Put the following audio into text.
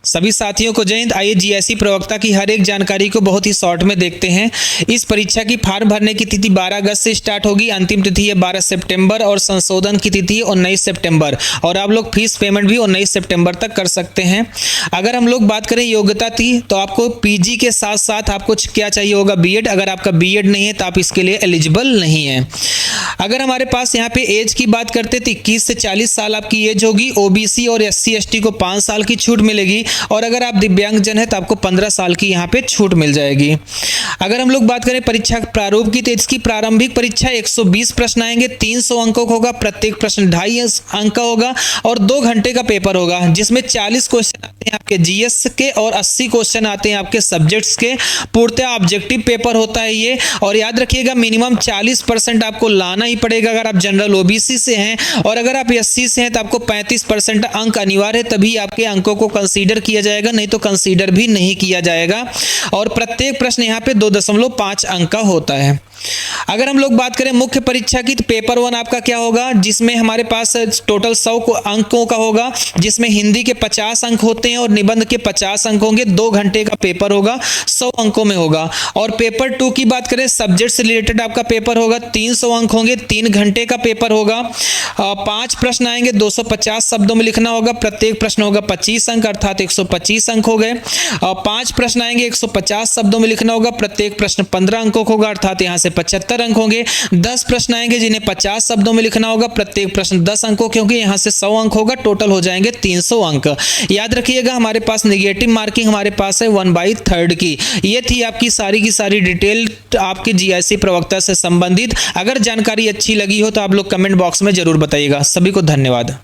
सभी साथियों को जय हिंद। आइए जीएससी प्रवक्ता की हर एक जानकारी को बहुत ही शॉर्ट में देखते हैं। इस परीक्षा की फॉर्म भरने की तिथि 12 अगस्त से स्टार्ट होगी। अंतिम तिथि है 12 सितंबर और संशोधन की तिथि है 19 सितंबर और आप लोग फीस पेमेंट भी 19 सितंबर तक कर सकते हैं। अगर हम लोग बात करें योग्यता थी तो आपको पीजी के साथ साथ आपको क्या चाहिए होगा, बीएड। अगर आपका बीएड नहीं है तो आप इसके लिए एलिजिबल नहीं है। अगर हमारे पास यहाँ पे एज की बात करते तो 21 से 40 साल आपकी एज होगी। ओबीसी और एससी एसटी को 5 साल की छूट मिलेगी और अगर आप दिव्यांगजन है तो आपको 15 साल की यहाँ पे छूट मिल जाएगी। अगर हम लोग बात करें परीक्षा प्रारूप की तो इसकी प्रारंभिक परीक्षा 120 प्रश्न आएंगे, 300 अंकों का होगा, प्रत्येक प्रश्न 2.5 अंक का होगा और 2 घंटे का पेपर होगा, जिसमें 40 क्वेश्चन आते हैं आपके जीएस के और 80 क्वेश्चन आते हैं आपके सब्जेक्ट्स के। पूर्णतः ऑब्जेक्टिव पेपर होता है ये। और याद रखिएगा मिनिमम 40% आपको लाना ही पड़ेगा अगर आप जनरल ओबीसी से हैं, और अगर आप एससी से हैं तो आपको 35% अंक अनिवार्य है, तभी आपके अंकों को कंसीडर किया जाएगा, नहीं तो कंसीडर भी नहीं किया जाएगा। और प्रत्येक प्रश्न यहाँ पे 2.5 अंक का होता है। अगर हम लोग बात करें मुख्य परीक्षा की तो पेपर 1 आपका क्या होगा, जिसमें हमारे पास टोटल 100 अंकों का होगा, जिसमें हिंदी के 50 अंक होते हैं और निबंध के 50 अंक होंगे। 2 घंटे का पेपर होगा, 100 अंकों में होगा। और पेपर 2 की बात करें सब्जेक्ट से रिलेटेड आपका पेपर होगा, 300 अंक होंगे, 3 घंटे का पेपर होगा। 5 प्रश्न आएंगे, 250 शब्दों में लिखना होगा, प्रत्येक प्रश्न होगा 25 अंक अर्थात 125 अंक हो गए। 5 प्रश्न आएंगे, 150 शब्दों में लिखना होगा, प्रत्येक प्रश्न 15 अंकों का होगा अर्थात यहाँ से 75 अंक होंगे। 10 प्रश्न आएंगे जिन्हें 50 शब्दों में लिखना होगा, प्रत्येक प्रश्न 10 अंकों क्योंकि यहाँ से 100 अंक होगा, टोटल हो जाएंगे 300 अंक। याद रखिएगा हमारे पास नेगेटिव मार्किंग हमारे पास है 1/3 की। ये थी आपकी सारी की सारी डिटेल आपके जीएससी प्रवक्ता से संबंधित। अगर जानकारी अच्छी लगी हो तो आप लोग कमेंट बॉक्स में जरूर बताइएगा। सभी को धन्यवाद।